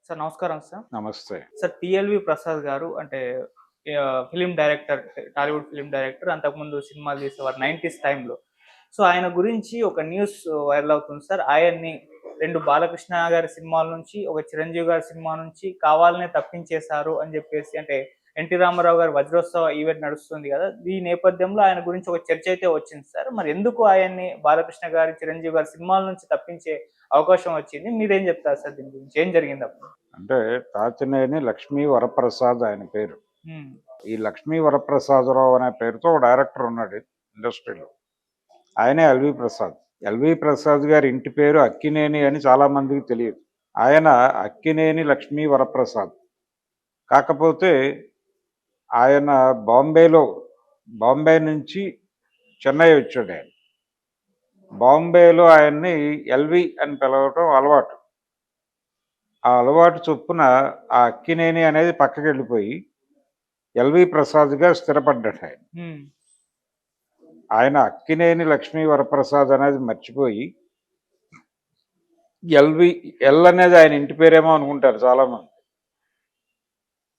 Sir నమస్కారం sir. నమస్తే. Sir 'TLV Prasad' గారు అంటే film director, Tollywood film director. అంతకుముందు సినిమాలు తీసేవారు 90స్ టైమ్‌లో. సో, ఆయన గురించి ఒక న్యూస్ వైరల్ అవుతుంది సార్. ఆయన్ని 2 బాలకృష్ణ గారి సినిమాల నుంచి, ఒక చిరంజీవి గారి సినిమా నుంచి కావాలనే తప్పించేశారు అని జెప్పేసి అంటే ఎన్టీ రామారావు గారి వజ్రోత్సవ ఈవెంట్ నడుస్తుంది గదా! ఈ నేపథ్యంలో ఆయన గురించి ఒక చర్చ అయితే వచ్చింది సార్. మరి ఎందుకు ఆయన్ని బాలకృష్ణ గారి, చిరంజీవి గారి సినిమాల నుంచి తప్పించే అవకాశం వచ్చింది? మీరేం జెప్తారు సార్ దీని గురించి? ఏం జరిగిందప్పుడు? అంటే తాతినేని లక్ష్మీ వరప్రసాద్ ఆయన పేరు. హ్మ్. ఈ లక్ష్మీ వరప్రసాదరావు అనే పేరుతో ఒక డైరెక్టర్ ఉన్నాడు ఇండస్ట్రీలో. ఆయనే ఎల్వి ప్రసాద్. ఎల్వి ప్రసాద్ గారి ఇంటి పేరు అక్కినేని అని చాలా మందికి తెలియదు. ఆయన అక్కినేని లక్ష్మీ వరప్రసాద్. కాకపోతే ఆయన బాంబే నుంచి చెన్నై వచ్చాడు ఆయన. బాంబేలో ఆయన్ని ఎల్వి అని పిలవటం అలవాటు. ఆ అలవాటు చొప్పున ఆ అక్కినేని అనేది పక్కకి వెళ్ళిపోయి ఎల్వి ప్రసాద్గా స్థిరపడ్డాడు ఆయన. హ్మ్. ఆయన అక్కినేని లక్ష్మీ వరప్రసాద్ అనేది మర్చిపోయి ఎల్ అనేది ఆయన ఇంటి పేరేమో అనుకుంటారు చాలామంది.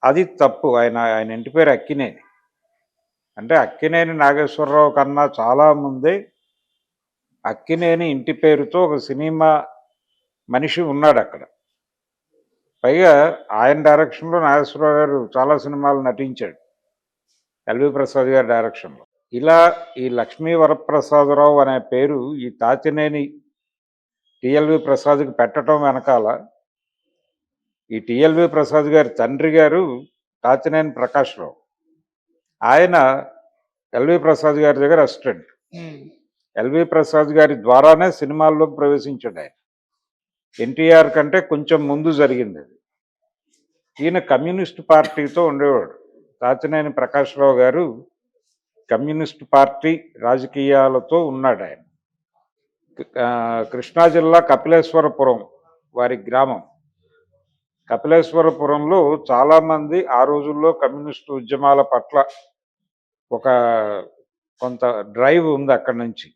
అది తప్పు. ఆయన ఇంటి పేరు అక్కినేని. అంటే అక్కినేని నాగేశ్వరరావు కన్నా చాలా ముందే అక్కినేని ఇంటి పేరుతో ఒక సినిమా మనిషి ఉన్నాడు అక్కడ. పైగా ఆయన డైరెక్షన్లో నాగేశ్వరరావు గారు చాలా సినిమాలు నటించాడు ఎల్వి ప్రసాద్ గారి డైరెక్షన్లో. ఇలా ఈ లక్ష్మీ వరప్రసాదరావు అనే పేరు ఈ తాతినేని టిఎల్వి ప్రసాద్కి పెట్టడం వెనకాల ఈ టిఎల్వి ప్రసాద్ గారి తండ్రి గారు తాతినేని ప్రకాశ్రావు. ఆయన ఎల్వి ప్రసాద్ గారి దగ్గర అసిస్టెంట్. ఎల్వి ప్రసాద్ గారి ద్వారానే సినిమాల్లోకి ప్రవేశించాడు ఆయన. ఎన్టీఆర్ కంటే కొంచెం ముందు జరిగింది అది. ఈయన కమ్యూనిస్ట్ పార్టీతో ఉండేవాడు. తాతినేని ప్రకాశ్రావు గారు కమ్యూనిస్ట్ పార్టీ రాజకీయాలతో ఉన్నాడు ఆయన. కృష్ణా జిల్లా కపిలేశ్వరపురం వారి గ్రామం. కపిలేశ్వరపురంలో చాలామంది ఆ రోజుల్లో కమ్యూనిస్టు ఉద్యమాల పట్ల ఒక కొంత డ్రైవ్ ఉంది అక్కడి నుంచి.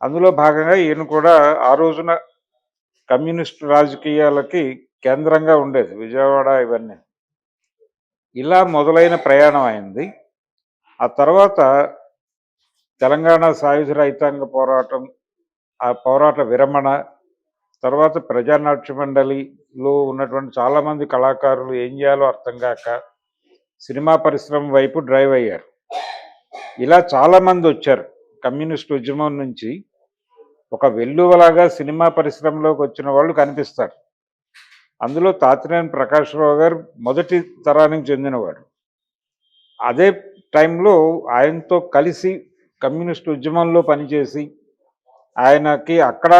అందులో భాగంగా ఈయన కూడా ఆ రోజున కమ్యూనిస్టు రాజకీయాలకి కేంద్రంగా ఉండేది విజయవాడ ఇవన్నీ. ఇలా మొదలైన ప్రయాణం అయింది. ఆ తర్వాత తెలంగాణ సాయుధ రైతాంగ పోరాటం, ఆ పోరాట విరమణ, తర్వాత ప్రజానాట్య మండలిలో ఉన్నటువంటి చాలామంది కళాకారులు ఏం చేయాలో అర్థం కాక సినిమా పరిశ్రమ వైపు డ్రైవ్ అయ్యారు. ఇలా చాలామంది వచ్చారు. కమ్యూనిస్ట్ ఉద్యమం నుంచి ఒక వెల్లువలాగా సినిమా పరిశ్రమలోకి వచ్చిన వాళ్ళు కనిపిస్తారు. అందులో తాతినేని ప్రకాశ్రావు గారు మొదటి తరానికి చెందినవాడు. అదే టైంలో ఆయనతో కలిసి కమ్యూనిస్ట్ ఉద్యమంలో పనిచేసి ఆయనకి అక్కడ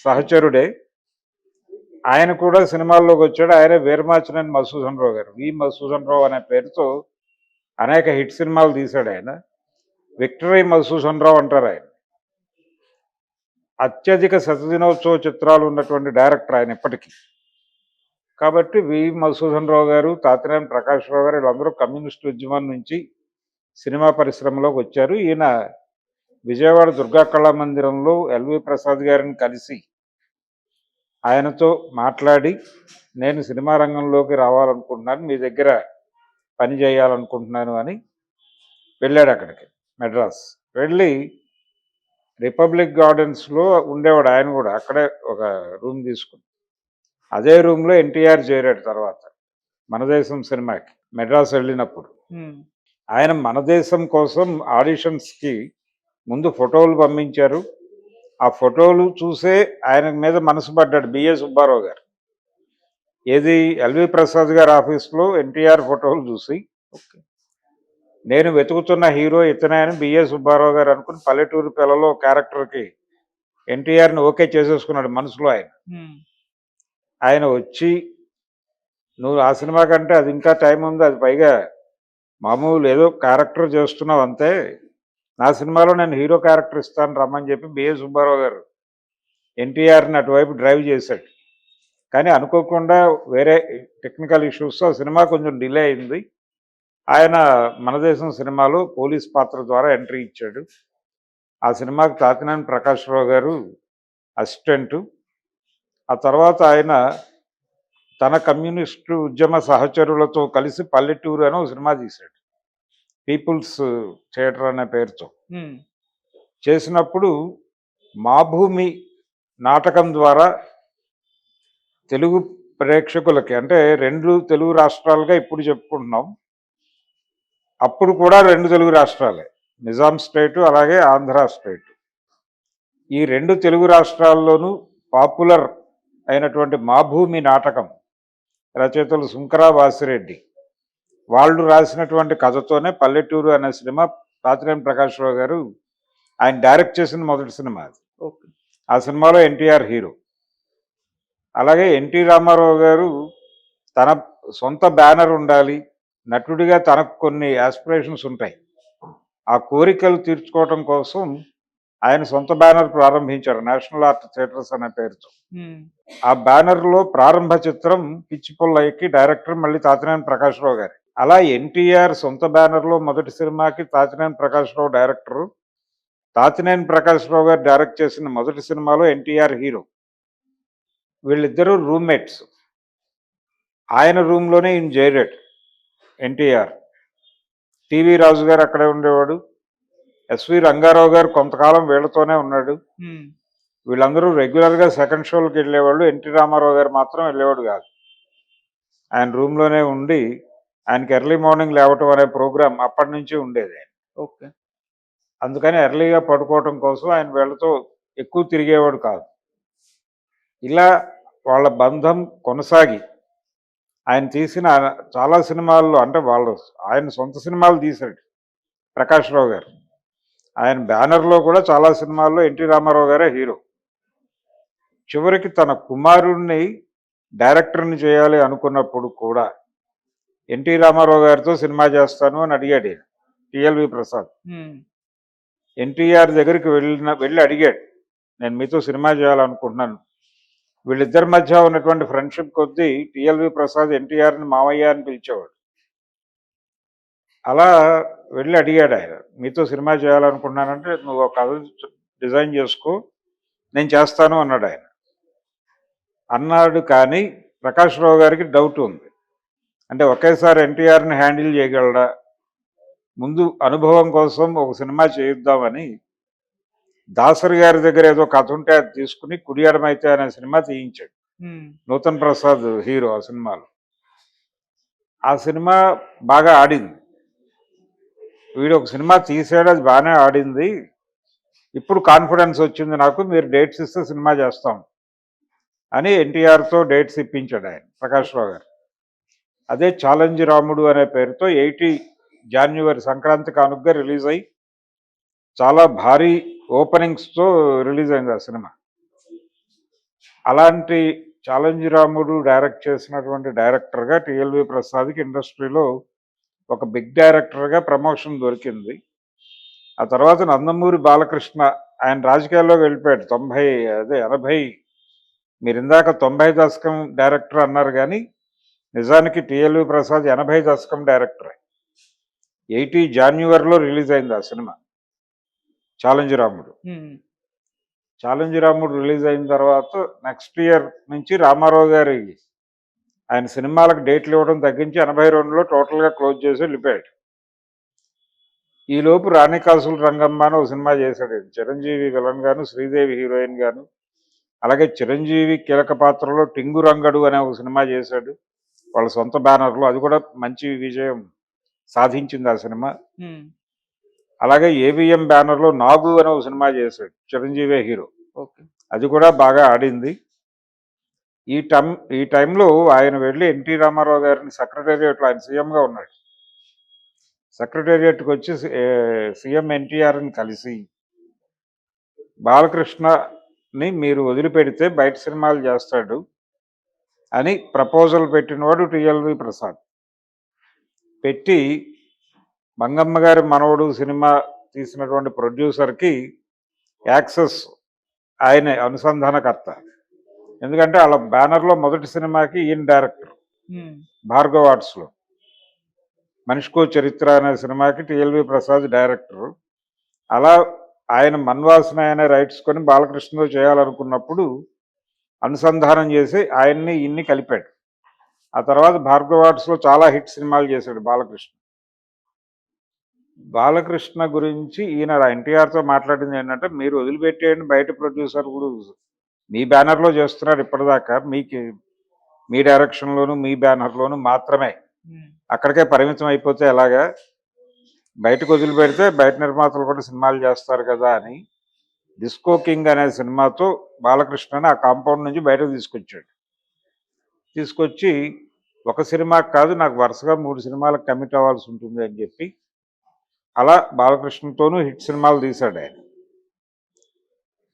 సహచరుడే ఆయన కూడా సినిమాల్లోకి వచ్చాడు. ఆయన వీరమాచినేని మధుసూదన్ రావు గారు, మధుసూదన్ రావు అనే పేరుతో అనేక హిట్ సినిమాలు తీశాడు ఆయన. విక్టరీ మధుసూదన్ రావు అంటారు ఆయన. అత్యధిక శతదినోత్సవ చిత్రాలు ఉన్నటువంటి డైరెక్టర్ ఆయన ఇప్పటికీ. కాబట్టి మధుసూదన్ రావు గారు, తాతినేని ప్రకాశ్రావు గారు వీళ్ళందరూ కమ్యూనిస్ట్ ఉద్యమం నుంచి సినిమా పరిశ్రమలోకి వచ్చారు. ఈయన విజయవాడ దుర్గా కళామందిరంలో ఎల్వి ప్రసాద్ గారిని కలిసి ఆయనతో మాట్లాడి, నేను సినిమా రంగంలోకి రావాలనుకుంటున్నాను, మీ దగ్గర పని చేయాలనుకుంటున్నాను అని వెళ్ళాడు అక్కడికి, మెడ్రాస్. వెళ్ళి రిపబ్లిక్ గార్డెన్స్లో ఉండేవాడు ఆయన కూడా. అక్కడే ఒక రూమ్ తీసుకుని అదే రూమ్లో ఎన్టీఆర్ చేరాడు తర్వాత మనదేశం సినిమాకి మెడ్రాస్ వెళ్ళినప్పుడు. ఆయన మనదేశం కోసం ఆడిషన్స్కి ముందు ఫోటోలు పంపించారు. ఆ ఫోటోలు చూసే ఆయన మీద మనసు పడ్డాడు బిఏ సుబ్బారావు గారు. ఏది ఎల్వి ప్రసాద్ గారి ఆఫీస్లో ఎన్టీఆర్ ఫోటోలు చూసి నేను వెతుకుతున్న హీరో ఇతనే అని బిఏ సుబ్బారావు గారు అనుకుని పల్లెటూరు పిల్లలో క్యారెక్టర్కి ఎన్టీఆర్ని ఓకే చేసేసుకున్నాడు మనసులో ఆయన. ఆయన వచ్చి, నువ్వు ఆ సినిమా కంటే అది ఇంకా టైం ఉంది, అది పైగా మామూలు ఏదో క్యారెక్టర్ చేస్తున్నావు అంతే, నా సినిమాలో నేను హీరో క్యారెక్టర్ ఇస్తాను రమ్మని చెప్పి బిఏ సుబ్బారావు గారు ఎన్టీఆర్ని అటువైపు డ్రైవ్ చేశాడు. కానీ అనుకోకుండా వేరే టెక్నికల్ ఇష్యూస్ ఆ సినిమా కొంచెం డిలే అయింది. ఆయన మనదేశం సినిమాలో పోలీస్ పాత్ర ద్వారా ఎంట్రీ ఇచ్చాడు. ఆ సినిమాకి తాతినేని ప్రకాశ్రావు గారు అసిస్టెంటు. ఆ తర్వాత ఆయన తన కమ్యూనిస్టు ఉద్యమ సహచరులతో కలిసి పల్లెటూరు అని ఒక సినిమా తీశాడు, పీపుల్స్ థియేటర్ అనే పేరుతో. ఉమ్, చేసినప్పుడు మా భూమి నాటకం ద్వారా తెలుగు ప్రేక్షకులకి, అంటే రెండు తెలుగు రాష్ట్రాలుగా ఇప్పుడు చెప్పుకుంటున్నాం, అప్పుడు కూడా రెండు తెలుగు రాష్ట్రాలే, నిజాం స్టేటు అలాగే ఆంధ్ర స్టేట్. ఈ రెండు తెలుగు రాష్ట్రాల్లోనూ పాపులర్ అయినటువంటి మా భూమి నాటకం రచయితలు సుంకరా వాసిరెడ్డి వాళ్ళు రాసినటువంటి కథతోనే పల్లెటూరు అనే సినిమా తాతినేని ప్రకాశ్రావు గారు ఆయన డైరెక్ట్ చేసిన మొదటి సినిమా అది. ఓకే. ఆ సినిమాలో ఎన్టీఆర్ హీరో. అలాగే ఎన్టీ రామారావు గారు తన సొంత బ్యానర్ ఉండాలి, నటుడిగా తనకు కొన్ని ఆస్పిరేషన్స్ ఉంటాయి, ఆ కోరికలు తీర్చుకోవటం కోసం ఆయన సొంత బ్యానర్ ప్రారంభించారు, నేషనల్ ఆర్ట్ థియేటర్స్ అనే పేరుతో. ఉమ్, ఆ బ్యానర్లో ప్రారంభ చిత్రం పిచ్చి పుల్లయ్యకి డైరెక్టర్ మళ్ళీ తాతినేని ప్రకాశ్రావు గారు. అలా ఎన్టీఆర్ సొంత బ్యానర్లో మొదటి సినిమాకి తాతినేని ప్రకాశ్రావు డైరెక్టరు, తాతినేని ప్రకాశ్రావు గారు డైరెక్ట్ చేసిన మొదటి సినిమాలో ఎన్టీఆర్ హీరో. వీళ్ళిద్దరూ రూమ్మేట్స్. ఆయన రూమ్లోనే ఈయన చేరాడు ఎన్టీఆర్. టీవీ రాజు గారు అక్కడే ఉండేవాడు, ఎస్వి రంగారావు గారు కొంతకాలం వీళ్ళతోనే ఉన్నాడు. ఉమ్, వీళ్ళందరూ రెగ్యులర్గా సెకండ్ షోలకు వెళ్ళేవాళ్ళు, ఎన్టీ రామారావు గారు మాత్రం వెళ్ళేవాడు కాదు. ఆయన రూమ్లోనే ఉండి ఆయనకి ఎర్లీ మార్నింగ్ లేవటం అనే ప్రోగ్రాం అప్పటి నుంచి ఉండేది. ఓకే. అందుకని ఎర్లీగా పడుకోవటం కోసం ఆయన వీళ్ళతో ఎక్కువ తిరిగేవాడు కాదు. ఇలా వాళ్ళ బంధం కొనసాగి ఆయన తీసిన చాలా సినిమాల్లో, అంటే ఆయన సొంత సినిమాలు తీశాడు ప్రకాశ్రావు గారు. ఆయన బ్యానర్లో కూడా చాలా సినిమాల్లో ఎన్టీ రామారావు గారే హీరో. చివరికి తన కుమారుడిని డైరెక్టర్ని చేయాలి అనుకున్నప్పుడు కూడా ఎన్టీ రామారావు గారితో సినిమా చేస్తాను అని అడిగాడు ఈయన, టిఎల్వి ప్రసాద్. ఉమ్, ఎన్టీఆర్ దగ్గరికి వెళ్ళి అడిగాడు, నేను మీతో సినిమా చేయాలనుకుంటున్నాను. వీళ్ళిద్దరి మధ్య ఉన్నటువంటి ఫ్రెండ్షిప్ కొద్దీ టిఎల్వి ప్రసాద్ ఎన్టీఆర్ని మామయ్య అని పిలిచేవాడు. అలా వెళ్ళి అడిగాడు ఆయన, మీతో సినిమా చేయాలనుకున్నానంటే నువ్వు ఒక కథ డిజైన్ చేసుకో, నేను చేస్తాను అన్నాడు ఆయన. అన్నాడు కానీ ప్రకాశ్రావు గారికి డౌట్ ఉంది, అంటే ఒకేసారి ఎన్టీఆర్ని హ్యాండిల్ చేయగలడా, ముందు అనుభవం కోసం ఒక సినిమా చేయిద్దామని దాసరి గారి దగ్గర ఏదో కథ ఉంటే అది తీసుకుని కుడియడమైతే అనే సినిమా తీయించాడు. ఉమ్, నూతన్ ప్రసాద్ హీరో ఆ సినిమాలో. ఆ సినిమా బాగా ఆడింది. వీడు ఒక సినిమా తీసాడు, అది బాగానే ఆడింది, ఇప్పుడు కాన్ఫిడెన్స్ వచ్చింది నాకు, మీరు డేట్స్ ఇస్తే సినిమా చేస్తాం అని ఎన్టీఆర్తో డేట్స్ ఇప్పించాడు ఆయన ప్రకాశ్రావు గారు. అదే ఛాలెంజ్ రాముడు అనే పేరుతో 80 జాన్యువరి సంక్రాంతి కానుకగా రిలీజ్ అయ్యి చాలా భారీ ఓపెనింగ్స్తో రిలీజ్ అయింది ఆ సినిమా. అలాంటి ఛాలెంజ్ రాముడు డైరెక్ట్ చేసినటువంటి డైరెక్టర్గా టిఎల్వి ప్రసాద్కి ఇండస్ట్రీలో ఒక బిగ్ డైరెక్టర్గా ప్రమోషన్ దొరికింది. ఆ తర్వాత నందమూరి బాలకృష్ణ, ఆయన రాజకీయాల్లోకి వెళ్ళిపోయాడు 80, మీరు ఇందాక 90 దశకం డైరెక్టర్ అన్నారు కానీ నిజానికి టిఎల్వి ప్రసాద్ 80 దశకం డైరెక్టరే. 80 జాన్యువరిలో రిలీజ్ అయింది ఆ సినిమా ఛాలెంజ్ రాముడు. ఉమ్, ఛాలెంజ్ రాముడు రిలీజ్ అయిన తర్వాత నెక్స్ట్ ఇయర్ నుంచి రామారావు గారి ఆయన సినిమాలకు డేట్లు ఇవ్వడం తగ్గించి 82లో టోటల్గా క్లోజ్ చేసి వెళ్ళిపోయాడు. ఈలోపు రాణికాసుల రంగమ్మ అని ఒక సినిమా చేశాడు. చిరంజీవి విలన్ గాను, శ్రీదేవి హీరోయిన్ గాను, అలాగే చిరంజీవి కీలక పాత్రలో టింగు రంగడు అనే ఒక సినిమా చేశాడు వాళ్ళ సొంత బ్యానర్లో. అది కూడా మంచి విజయం సాధించింది ఆ సినిమా. ఉమ్, అలాగే ఏవిఎం బ్యానర్లో నాగు అనే ఒక సినిమా చేశాడు, చిరంజీవి హీరో. ఓకే. అది కూడా బాగా ఆడింది. ఈ టైంలో ఆయన వెళ్ళి ఎన్టీ రామారావు గారిని సెక్రటేరియట్లో, ఆయన సీఎంగా ఉన్నాడు, సెక్రటేరియట్కి వచ్చి సీఎం ఎన్టీఆర్ని కలిసి బాలకృష్ణని మీరు వదిలిపెడితే బయట సినిమాలు చేస్తాడు అని ప్రపోజల్ పెట్టినవాడు టిఎల్వి ప్రసాద్. పెట్టి మంగమ్మ గారి మనవడు సినిమా తీసినటువంటి ప్రొడ్యూసర్కి యాక్సెస్ ఆయనే అనుసంధానకర్త. ఎందుకంటే వాళ్ళ బ్యానర్లో మొదటి సినిమాకి ఈయన డైరెక్టర్, ఉమ్, భార్గవ్ ఆర్ట్స్లో. మనిషికో చరిత్ర అనే సినిమాకి టిఎల్వి ప్రసాద్ డైరెక్టరు. అలా ఆయన మన్వాసన అనే రైట్స్ కొని బాలకృష్ణతో చేయాలనుకున్నప్పుడు అనుసంధానం చేసి ఆయన్ని ఇన్ని కలిపాడు. ఆ తర్వాత భార్గవ ఆర్ట్స్లో చాలా హిట్ సినిమాలు చేశాడు బాలకృష్ణ. బాలకృష్ణ గురించి ఈయన ఎన్టీఆర్తో మాట్లాడింది ఏంటంటే, మీరు వదిలిపెట్టేయండి, బయట ప్రొడ్యూసర్ కూడా మీ బ్యానర్లో చేస్తున్నారు ఇప్పటిదాకా, మీ డైరెక్షన్లోను మీ బ్యానర్లోను మాత్రమే, అక్కడికే పరిమితం అయిపోతే ఎలాగా, బయటకు వదిలిపెడితే బయట నిర్మాతలు కూడా సినిమాలు చేస్తారు కదా అని డిస్కో కింగ్ అనే సినిమాతో బాలకృష్ణని ఆ కాంపౌండ్ నుంచి బయటకు తీసుకొచ్చాడు. తీసుకొచ్చి ఒక సినిమాకి కాదు, నాకు వరుసగా 3 సినిమాలకు కమిట్ అవ్వాల్సి ఉంటుంది అని చెప్పి అలా బాలకృష్ణతోనూ హిట్ సినిమాలు తీశాడు ఆయన.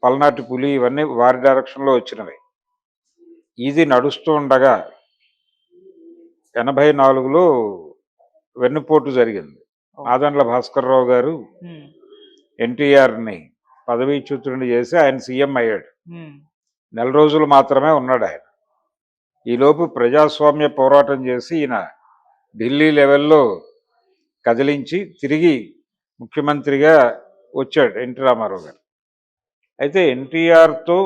పల్నాటి పులి ఇవన్నీ వారి డైరెక్షన్లో వచ్చినవి. ఇది నడుస్తూ ఉండగా 84లో వెన్నుపోటు జరిగింది. ఆదండ్ల భాస్కర్రావు గారు ఎన్టీఆర్ని పదవీచ్యుతుడిని చేసి ఆయన సీఎం అయ్యాడు. నెల రోజులు మాత్రమే ఉన్నాడు ఆయన. ఈలోపు ప్రజాస్వామ్య పోరాటం చేసి ఈయన ఢిల్లీ లెవెల్లో కదిలించి తిరిగి ముఖ్యమంత్రిగా వచ్చాడు ఎన్టీ రామారావు గారు. అయితే ఎన్టీఆర్తో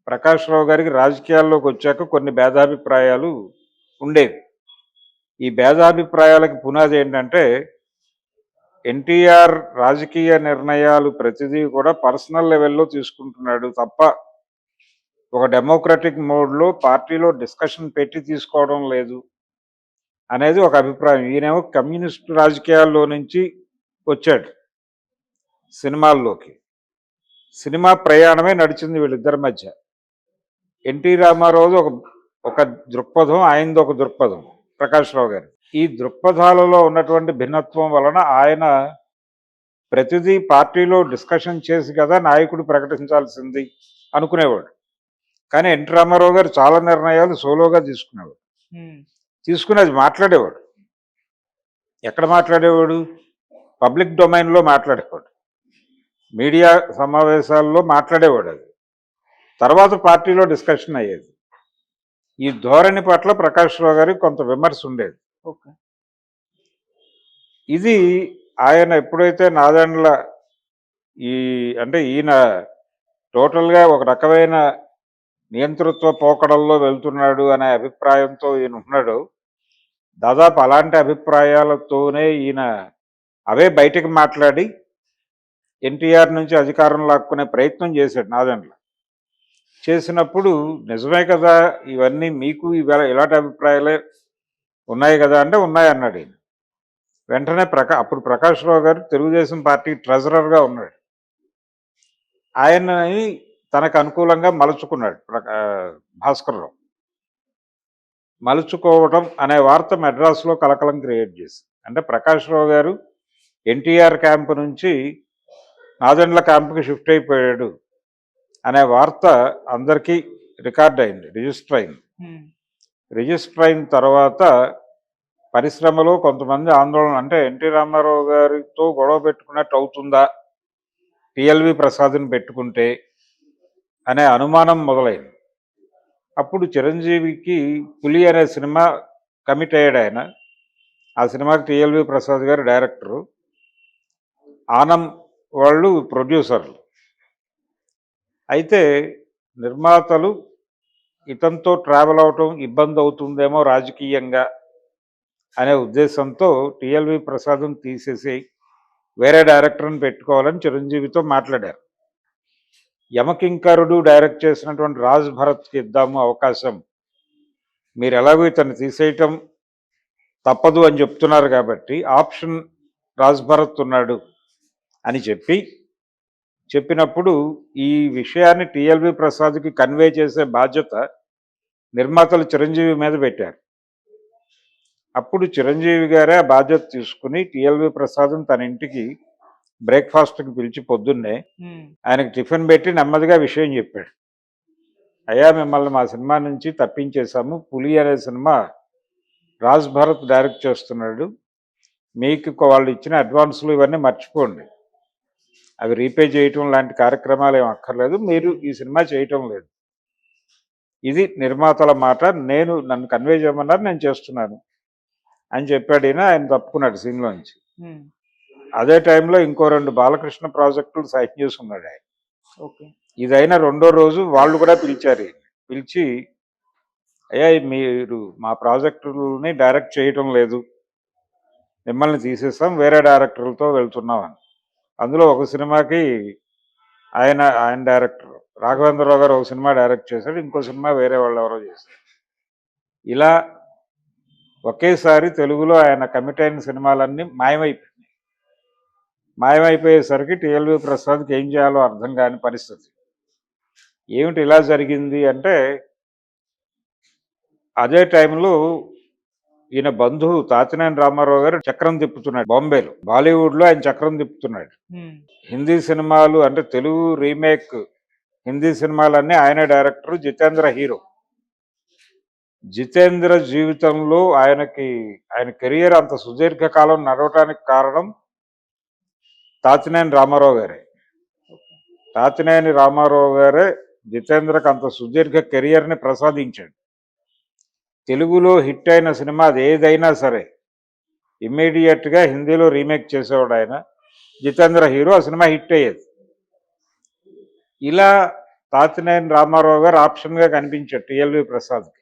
ప్రకాష్ రావు గారికి రాజకీయాల్లోకి వచ్చాక కొన్ని భేదాభిప్రాయాలు ఉండేవి. ఈ భేదాభిప్రాయాలకు పునాది ఏంటంటే, ఎన్టీఆర్ రాజకీయ నిర్ణయాలు ప్రతిదీ కూడా పర్సనల్ లెవెల్లో తీసుకుంటున్నాడు తప్ప ఒక డెమోక్రటిక్ మోడ్లో పార్టీలో డిస్కషన్ పెట్టి తీసుకోవడం లేదు అనేది ఒక అభిప్రాయం. ఈయనేమో కమ్యూనిస్టు రాజకీయాల్లో నుంచి వచ్చాడు సినిమాల్లోకి. సినిమా ప్రయాణమే నడిచింది వీళ్ళిద్దరి మధ్య. ఎన్టీ రామారావు ఒక దృక్పథం, ఆయనది ఒక దృక్పథం ప్రకాష్ రావు గారు. ఈ దృక్పథాలలో ఉన్నటువంటి భిన్నత్వం వలన ఆయన ప్రతిదీ పార్టీలో డిస్కషన్ చేసి కదా నాయకుడు ప్రకటించాల్సింది అనుకునేవాడు. కానీ ఎన్టీ రామారావు గారు చాలా నిర్ణయాలు సోలోగా తీసుకునేవాడు. తీసుకుని అది మాట్లాడేవాడు. ఎక్కడ మాట్లాడేవాడు? పబ్లిక్ డొమైన్లో మాట్లాడేవాడు, మీడియా సమావేశాల్లో మాట్లాడేవాడు. అది తర్వాత పార్టీలో డిస్కషన్ అయ్యేది. ఈ ధోరణి పట్ల ప్రకాష్ రావు గారికి కొంత విమర్శ ఉండేది. ఇది ఆయన ఎప్పుడైతే నాదెండ్ల అంటే ఈయన టోటల్గా ఒక రకమైన నియంతృత్వ పోకడల్లో వెళ్తున్నాడు అనే అభిప్రాయంతో ఈయన ఉన్నాడు. దాదాపు అలాంటి అభిప్రాయాలతోనే ఈయన అవే బయటకు మాట్లాడి ఎన్టీఆర్ నుంచి అధికారం లాక్కునే ప్రయత్నం చేశాడు నాదెండ్ల. చేసినప్పుడు నిజమే కదా, ఇవన్నీ మీకు ఇలాంటి అభిప్రాయాలే ఉన్నాయి కదా అంటే ఉన్నాయి అన్నాడు ఈయన. వెంటనే అప్పుడు ప్రకాష్ రావు గారు తెలుగుదేశం పార్టీ ట్రెజరర్గా ఉన్నాడు. ఆయనని తనకు అనుకూలంగా మలుచుకున్నాడు భాస్కర్రావు. మలుచుకోవడం అనే వార్త మెడ్రాస్లో కలకలం క్రియేట్ చేసి, అంటే ప్రకాష్ రావు గారు ఎన్టీఆర్ క్యాంపు నుంచి నాదెండ్ల క్యాంపుకి షిఫ్ట్ అయిపోయాడు అనే వార్త అందరికీ రికార్డ్ అయింది, రిజిస్టర్ అయింది. రిజిస్టర్ అయిన తర్వాత పరిశ్రమలో కొంతమంది ఆందోళన, అంటే ఎన్టీ రామారావు గారితో గొడవ పెట్టుకున్నట్టు అవుతుందా టిఎల్వి ప్రసాద్ని పెట్టుకుంటే అనే అనుమానం మొదలైంది. అప్పుడు చిరంజీవికి పులి అనే సినిమా కమిట్ అయ్యాడు ఆయన. ఆ సినిమాకి టిఎల్వి ప్రసాద్ గారు డైరెక్టరు, ఆనం వాళ్ళు ప్రొడ్యూసర్లు. అయితే నిర్మాతలు ఇతనితో ట్రావెల్ అవటం ఇబ్బంది అవుతుందేమో రాజకీయంగా అనే ఉద్దేశంతో టిఎల్వి ప్రసాద్ని తీసేసి వేరే డైరెక్టర్ని పెట్టుకోవాలని చిరంజీవితో మాట్లాడారు. యమకింకరుడు డైరెక్ట్ చేసినటువంటి రాజ్ భరత్కి ఇద్దాము అవకాశం, మీరు ఎలాగో ఇతన్ని తీసేయటం తప్పదు అని చెప్తున్నారు కాబట్టి ఆప్షన్ రాజ్ భరత్ ఉన్నాడు అని చెప్పినప్పుడు ఈ విషయాన్ని టిఎల్వి ప్రసాద్కి కన్వే చేసే బాధ్యత నిర్మాతలు చిరంజీవి మీద పెట్టారు. అప్పుడు చిరంజీవి గారే ఆ బాధ్యత తీసుకుని టిఎల్వి ప్రసాద్ని తన ఇంటికి బ్రేక్ఫాస్ట్కి పిలిచి పొద్దున్నే ఆయనకి టిఫిన్ పెట్టి నెమ్మదిగా విషయం చెప్పాడు. అయ్యా, మిమ్మల్ని మా సినిమా నుంచి తప్పించేశాము, పులి అనే సినిమా రాజ్ భరత్ డైరెక్ట్ చేస్తున్నాడు, మీకు వాళ్ళు ఇచ్చిన అడ్వాన్సులు ఇవన్నీ మర్చిపోండి, అవి రీపే చేయటం లాంటి కార్యక్రమాలు ఏం అక్కర్లేదు, మీరు ఈ సినిమా చేయటం లేదు, ఇది నిర్మాతల మాట, నన్ను కన్వే చేయమన్నారు, నేను చేస్తున్నాను అని చెప్పాడు. ఆయన తప్పుకున్నాడు సీన్లోంచి. అదే టైంలో ఇంకో 2 బాలకృష్ణ ప్రాజెక్టులు సైన్ చేసుకున్నాడు ఆయన. ఇదైనా రెండో రోజు వాళ్ళు కూడా పిలిచారు. పిలిచి అయ్యా మీరు మా ప్రాజెక్టులని డైరెక్ట్ చేయటం లేదు, మిమ్మల్ని తీసేస్తాం, వేరే డైరెక్టర్లతో వెళ్తున్నాం అని. అందులో ఒక సినిమాకి ఆయన ఆయన డైరెక్టర్ రాఘవేంద్రరావు గారు ఒక సినిమా డైరెక్ట్ చేశాడు, ఇంకో సినిమా వేరే వాళ్ళు ఎవరో చేశారు. ఇలా ఒకేసారి తెలుగులో ఆయన కమిట్ అయిన సినిమాలన్నీ మాయమైపోయేసరికి టిఎల్వి ప్రసాద్కి ఏం చేయాలో అర్థం కాని పరిస్థితి. ఏమిటి ఇలా జరిగింది అంటే, అదే టైంలో ఈయన బంధువు తాతినేని రామారావు గారు చక్రం తిప్పుతున్నాడు బాంబేలో, బాలీవుడ్లో ఆయన చక్రం తిప్పుతున్నాడు. హిందీ సినిమాలు అంటే తెలుగు రీమేక్ హిందీ సినిమాలన్నీ ఆయనే డైరెక్టర్, జితేంద్ర హీరో. జితేంద్ర జీవితంలో ఆయన కెరియర్ అంత సుదీర్ఘకాలం నడవటానికి కారణం తాతినేని రామారావు గారే. తాతినేని రామారావు గారే జితేంద్రకు అంత సుదీర్ఘ కెరియర్ని ప్రసాదించాడు. తెలుగులో హిట్ అయిన సినిమా అది ఏదైనా సరే ఇమ్మీడియట్గా హిందీలో రీమేక్ చేసేవాడు ఆయన. జితేంద్ర హీరో, ఆ సినిమా హిట్ అయ్యేది. ఇలా తాతినేని రామారావు గారు ఆప్షన్గా కనిపించాడు టిఎల్వి ప్రసాద్కి.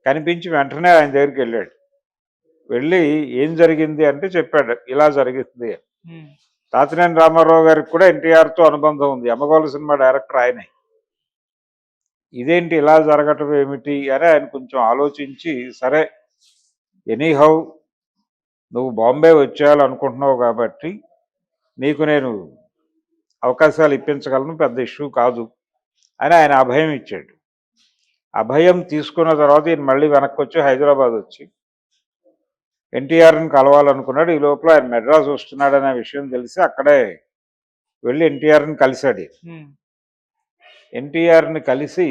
కనిపించి వెంటనే ఆయన దగ్గరికి వెళ్ళాడు. వెళ్ళి ఏం జరిగింది అంటే చెప్పాడు, ఇలా జరిగింది అని. తాతినేని రామారావు గారికి కూడా ఎన్టీఆర్తో అనుబంధం ఉంది, అమ్మగోళ సినిమా డైరెక్టర్ ఆయనే. ఇదేంటి ఇలా జరగటం ఏమిటి అని ఆయన కొంచెం ఆలోచించి, సరే ఎనీహౌ నువ్వు బాంబే వచ్చేయాలనుకుంటున్నావు కాబట్టి నీకు నేను అవకాశాలు ఇప్పించగలను, పెద్ద ఇష్యూ కాదు అని ఆయన అభయం ఇచ్చాడు. అభయం తీసుకున్న తర్వాత ఈయన మళ్ళీ వెనక్కి వచ్చి హైదరాబాద్ వచ్చి ఎన్టీఆర్ని కలవాలనుకున్నాడు. ఈ లోపల ఆయన మెడ్రాస్ వస్తున్నాడనే విషయం తెలిసి అక్కడే వెళ్ళి ఎన్టీఆర్ని కలిశాడు. ఎన్టీఆర్ని కలిసి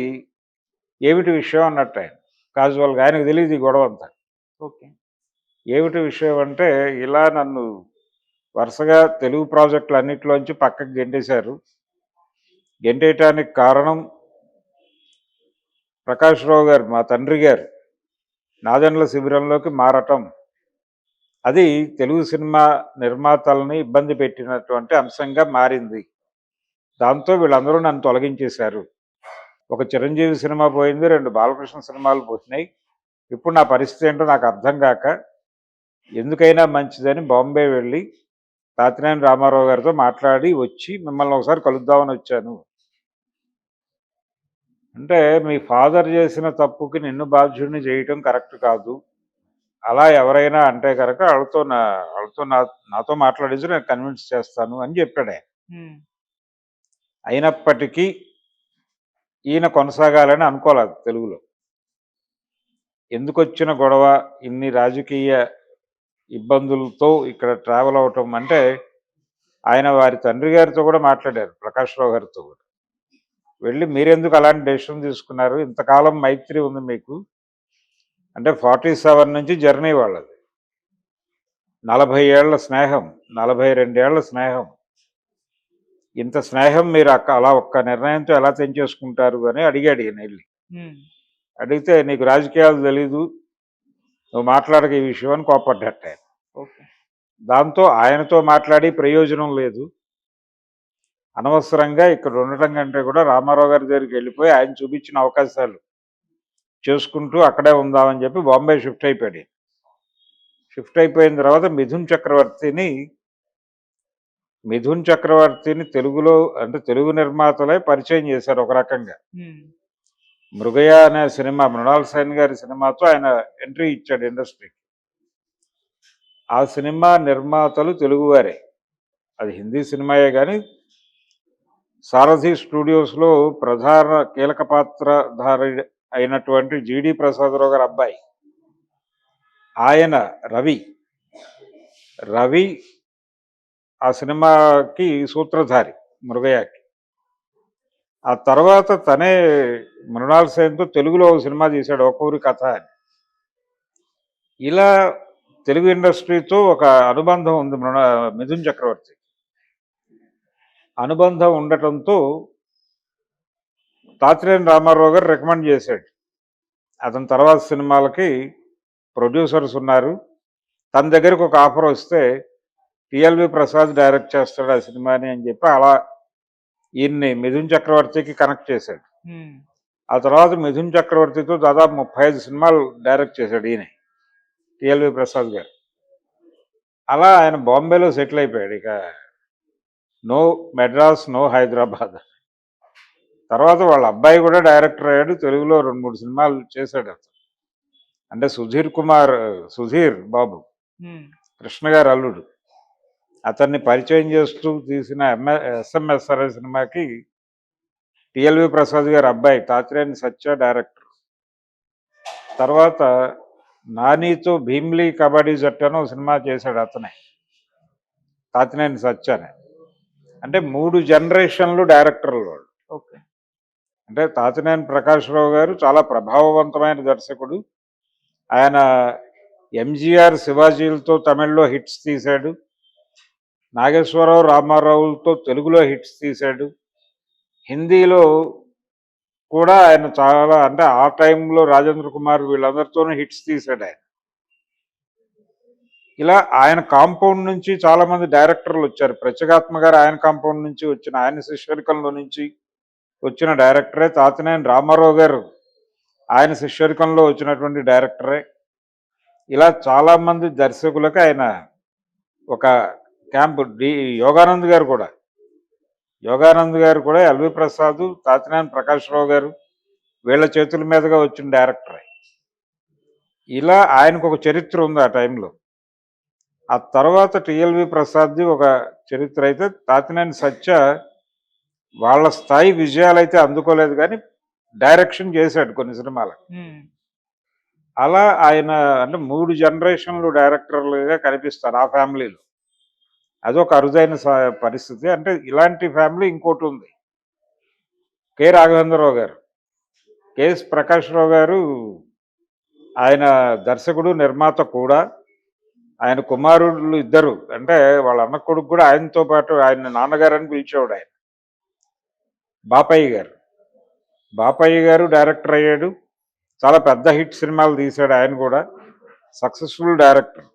ఏమిటి విషయం అన్నట్టు ఆయన కాజువల్గా, ఆయనకు తెలియదు ఈ గొడవ అంతా. ఓకే, ఏమిటి విషయం అంటే, ఇలా నన్ను వరుసగా తెలుగు ప్రాజెక్టులు అన్నింటిలోంచి పక్కకి గెంటేశారు. గెంటేయటానికి కారణం ప్రకాష్ రావు గారు, మా తండ్రి గారు నాదెండ్ల శిబిరంలోకి మారటం. అది తెలుగు సినిమా నిర్మాతలని ఇబ్బంది పెట్టినటువంటి అంశంగా మారింది. దాంతో వీళ్ళందరూ నన్ను తొలగించేశారు. ఒక చిరంజీవి సినిమా పోయింది, 2 బాలకృష్ణ సినిమాలు పోతున్నాయి. ఇప్పుడు నా పరిస్థితి ఏంటో నాకు అర్థం కాక ఎందుకైనా మంచిదని బాంబే వెళ్ళి తాతినేని రామారావు గారితో మాట్లాడి వచ్చి మిమ్మల్ని ఒకసారి కలుద్దామని వచ్చాను. అంటే మీ ఫాదర్ చేసిన తప్పుకి నిన్ను బాధ్యుడిని చేయటం కరెక్ట్ కాదు, అలా ఎవరైనా అంటే కనుక నాతో మాట్లాడించి నేను కన్విన్స్ చేస్తాను అని చెప్పాడు ఆయన. అయినప్పటికీ ఈయన కొనసాగాలని అనుకోలేదు తెలుగులో. ఎందుకు వచ్చిన గొడవ, ఇన్ని రాజకీయ ఇబ్బందులతో ఇక్కడ ట్రావెల్ అవటం అంటే, ఆయన వారి తండ్రి గారితో కూడా మాట్లాడారు, ప్రకాష్ రావు గారితో కూడా. వెళ్ళి మీరెందుకు అలాంటి డెసిషన్ తీసుకున్నారు, ఇంతకాలం మైత్రి ఉంది మీకు అంటే 47 నుంచి జర్నీ వాళ్ళది, 40 ఏళ్ల స్నేహం, 42 ఏళ్ల స్నేహం. ఇంత స్నేహం మీరు అలా ఒక్క నిర్ణయంతో ఎలా తెంచేసుకుంటారు అని అడిగాడు ఈయన వెళ్ళి. అడిగితే నీకు రాజకీయాలు తెలీదు, నువ్వు మాట్లాడక ఈ విషయం అని కోపడ్డట్ట ఆయన. దాంతో ఆయనతో మాట్లాడి ప్రయోజనం లేదు, అనవసరంగా ఇక్కడ ఉండటం కంటే కూడా రామారావు గారి దగ్గరికి వెళ్ళిపోయి ఆయన చూపించిన అవకాశాలు చేసుకుంటూ అక్కడే ఉందామని చెప్పి బాంబే షిఫ్ట్ అయిపోయాడు. షిఫ్ట్ అయిపోయిన తర్వాత మిథున్ చక్రవర్తిని తెలుగులో అంటే తెలుగు నిర్మాతలే పరిచయం చేశారు ఒక రకంగా. మృగయ అనే సినిమా, మృణాల్ సేన్ గారి సినిమాతో ఆయన ఎంట్రీ ఇచ్చాడు ఇండస్ట్రీకి. ఆ సినిమా నిర్మాతలు తెలుగువారే, అది హిందీ సినిమాయే కానీ సారథి స్టూడియోస్లో ప్రధాన కీలక పాత్రధారి అయినటువంటి జిడి ప్రసాదరావు గారి అబ్బాయి ఆయన రవి ఆ సినిమాకి సూత్రధారి మృగయాకి. ఆ తర్వాత తనే మృణాల్ సేన్తో తెలుగులో ఒక సినిమా తీశాడు, ఒక ఊరి కథ అని. ఇలా తెలుగు ఇండస్ట్రీతో ఒక అనుబంధం ఉంది మిథున్ చక్రవర్తి. అనుబంధం ఉండటంతో తాతినేని రామారావు గారు రికమెండ్ చేశాడు. అతని తర్వాత సినిమాలకి ప్రొడ్యూసర్స్ ఉన్నారు, తన దగ్గరకు ఒక ఆఫర్ వస్తే టిఎల్వి ప్రసాద్ డైరెక్ట్ చేస్తాడు ఆ సినిమాని అని చెప్పి అలా ఈయన్ని మిథున్ చక్రవర్తికి కనెక్ట్ చేశాడు. ఆ తర్వాత మిథున్ చక్రవర్తితో దాదాపు 35 సినిమాలు డైరెక్ట్ చేశాడు ఈయన, టిఎల్వి ప్రసాద్ గారు. అలా ఆయన బాంబేలో సెటిల్ అయిపోయాడు. ఇక నో మెడ్రాస్, నో హైదరాబాద్. తర్వాత వాళ్ళ అబ్బాయి కూడా డైరెక్టర్ అయ్యాడు, తెలుగులో 2-3 సినిమాలు చేశాడు అతను. అంటే సుధీర్ బాబు, కృష్ణ గారు అల్లుడు, అతన్ని పరిచయం చేస్తూ తీసిన ఎస్ఎంఎస్ఆర్ సినిమాకి టిఎల్వి ప్రసాద్ గారి అబ్బాయి తాతినేని సత్య డైరెక్టర్. తర్వాత నానితో భీమ్లీ కబడ్డీ జట్టు అని ఒక సినిమా చేశాడు అతనే, తాతినేని సత్యనే. అంటే 3 జనరేషన్లు డైరెక్టర్లు వాళ్ళు. ఓకే. అంటే తాతినేని ప్రకాశ్రావు గారు చాలా ప్రభావవంతమైన దర్శకుడు. ఆయన ఎంజీఆర్, శివాజీలతో తమిళ్లో హిట్స్ తీశాడు. నాగేశ్వరరావు, రామారావులతో తెలుగులో హిట్స్ తీశాడు. హిందీలో కూడా ఆయన చాలా, అంటే ఆ టైంలో రాజేంద్ర కుమార్ వీళ్ళందరితోనూ హిట్స్ తీశాడు ఆయన. ఇలా ఆయన కాంపౌండ్ నుంచి చాలా మంది డైరెక్టర్లు వచ్చారు. ప్రత్యేగాత్మ గారు ఆయన కాంపౌండ్ నుంచి వచ్చిన, ఆయన శిష్యరికంలో నుంచి వచ్చిన డైరెక్టరే. తాతినేని రామారావు గారు ఆయన శిష్యరికంలో వచ్చినటువంటి డైరెక్టరే. ఇలా చాలామంది దర్శకులకు ఆయన ఒక క్యాంపు. యోగానంద్ గారు కూడా ఎల్వి ప్రసాద్, తాతినేని ప్రకాశ్రావు గారు వీళ్ళ చేతుల మీదుగా వచ్చిన డైరెక్టరే. ఇలా ఆయనకు ఒక చరిత్ర ఉంది ఆ టైంలో. ఆ తర్వాత టిఎల్వి ప్రసాద్ది ఒక చరిత్ర. అయితే తాతినేని సత్య వాళ్ళ స్థాయి విజయాలైతే అందుకోలేదు, కానీ డైరెక్షన్ చేశాడు కొన్ని సినిమాలకు. అలా ఆయన అంటే 3 జనరేషన్లు డైరెక్టర్లుగా కనిపిస్తారు ఆ ఫ్యామిలీలో. అదొక అరుదైన పరిస్థితి. అంటే ఇలాంటి ఫ్యామిలీ ఇంకోటి ఉంది, కె రాఘవేంద్రరావు గారు. కెఎస్ ప్రకాశ్రావు గారు ఆయన దర్శకుడు, నిర్మాత కూడా. ఆయన కుమారుళ్ళు ఇద్దరు, అంటే వాళ్ళ అన్న కొడుకు కూడా ఆయనతో పాటు ఆయన నాన్నగారని పిలిచేవాడు ఆయన, బాపయ్య గారు డైరెక్టర్ అయ్యాడు. చాలా పెద్ద హిట్ సినిమాలు తీశాడు ఆయన కూడా, సక్సెస్ఫుల్ డైరెక్టర్.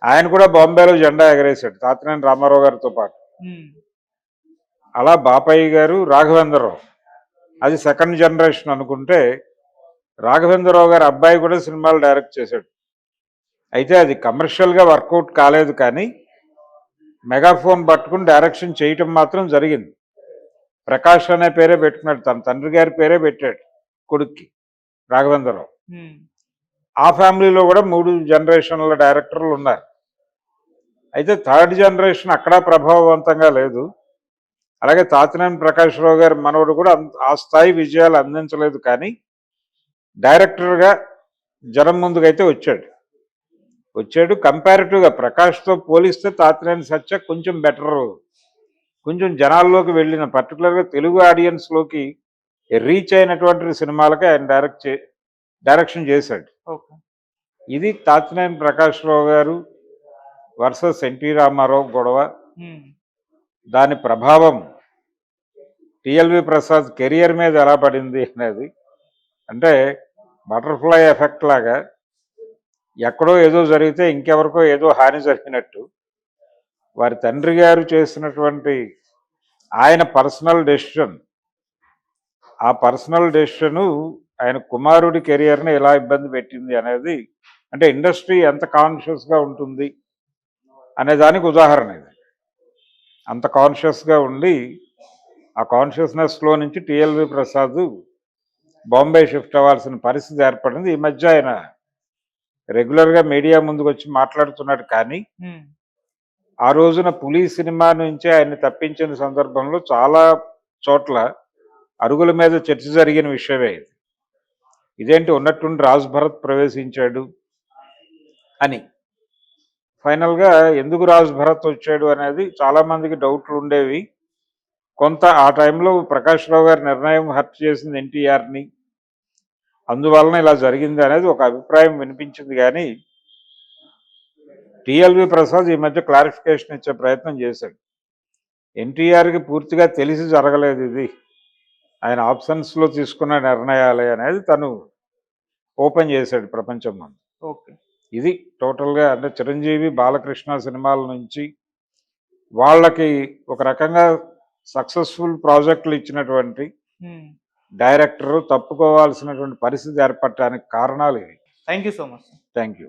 ఆయన కూడా బాంబేలో జెండా ఎగరేశాడు తాతినేని రామారావు గారితో పాటు. అలా బాపయ్య గారు, రాఘవేంద్రరావు అది సెకండ్ జనరేషన్ అనుకుంటే, రాఘవేంద్రరావు గారి అబ్బాయి కూడా సినిమాలు డైరెక్ట్ చేశాడు. అయితే అది కమర్షియల్గా వర్కౌట్ కాలేదు, కానీ మెగాఫోన్ పట్టుకుని డైరెక్షన్ చేయటం మాత్రం జరిగింది. ప్రకాష్ అనే పేరే పెట్టుకున్నాడు, తన తండ్రి గారి పేరే పెట్టాడు కొడుక్కి రాఘవేంద్రరావు. ఆ ఫ్యామిలీలో కూడా 3 జనరేషన్ల డైరెక్టర్లు ఉన్నారు. అయితే థర్డ్ జనరేషన్ అక్కడ ప్రభావవంతంగా లేదు. అలాగే తాతినేని ప్రకాశ్రావు గారి మనవడు కూడా ఆ స్థాయి విజయాలు అందించలేదు, కానీ డైరెక్టర్గా జనం ముందుకైతే వచ్చాడు. కంపారిటివ్గా ప్రకాష్తో పోలిస్తే తాతినేని సత్య కొంచెం బెటర్, కొంచెం జనాల్లోకి వెళ్ళిన, పర్టికులర్గా తెలుగు ఆడియన్స్లోకి రీచ్ అయినటువంటి సినిమాలకి ఆయన డైరెక్షన్ చేశాడు. ఇది తాతినేని ప్రకాశ్రావు గారు వర్సెస్ ఎన్టీ రామారావు గొడవ. దాని ప్రభావం టిఎల్వి ప్రసాద్ కెరియర్ మీద ఎలా పడింది అనేది, అంటే బటర్ఫ్లై ఎఫెక్ట్ లాగా ఎక్కడో ఏదో జరిగితే ఇంకెవరికో ఏదో హాని జరిగినట్టు, వారి తండ్రి గారు చేసినటువంటి ఆయన పర్సనల్ డెసిషన్, ఆ పర్సనల్ డెసిషను ఆయన కుమారుడి కెరియర్ని ఎలా ఇబ్బంది పెట్టింది అనేది, అంటే ఇండస్ట్రీ ఎంత కాన్షియస్గా ఉంటుంది అనే దానికి ఉదాహరణ ఇది. అంత కాన్షియస్గా ఉండి ఆ కాన్షియస్నెస్లో నుంచి టిఎల్వి ప్రసాద్ బాంబే షిఫ్ట్ అవ్వాల్సిన పరిస్థితి ఏర్పడింది. ఈ మధ్య ఆయన రెగ్యులర్గా మీడియా ముందుకు వచ్చి మాట్లాడుతున్నాడు, కానీ ఆ రోజున పులి సినిమా నుంచి ఆయన్ని తప్పించిన సందర్భంలో చాలా చోట్ల అరుగుల మీద చర్చ జరిగిన విషయమే ఇది. ఇదేంటి ఉన్నట్టుండి రాజ్ భరత్ ప్రవేశించాడు అని. ఫైనల్గా ఎందుకు రాజ్ భరత్ వచ్చాడు అనేది చాలామందికి డౌట్లు ఉండేవి. కొంత ఆ టైంలో ప్రకాశ్రావు గారి నిర్ణయం హర్ట్ చేసింది ఎన్టీఆర్ని, అందువలన ఇలా జరిగింది అనేది ఒక అభిప్రాయం వినిపించింది. కానీ టిఎల్వి ప్రసాద్ ఈ మధ్య క్లారిఫికేషన్ ఇచ్చే ప్రయత్నం చేశాడు. ఎన్టీఆర్కి పూర్తిగా తెలిసి జరగలేదు ఇది, ఆయన ఆప్షన్స్లో తీసుకున్న నిర్ణయాలే అనేది తను ఓపెన్ చేశాడు ప్రపంచం ముందు. ఇది టోటల్గా, అంటే చిరంజీవి, బాలకృష్ణ సినిమాల నుంచి వాళ్ళకి ఒక రకంగా సక్సెస్ఫుల్ ప్రాజెక్టులు ఇచ్చినటువంటి డైరెక్టరు తప్పుకోవాల్సినటువంటి పరిస్థితి ఏర్పడటానికి కారణాలు ఇవి. Thank you so much. Thank you.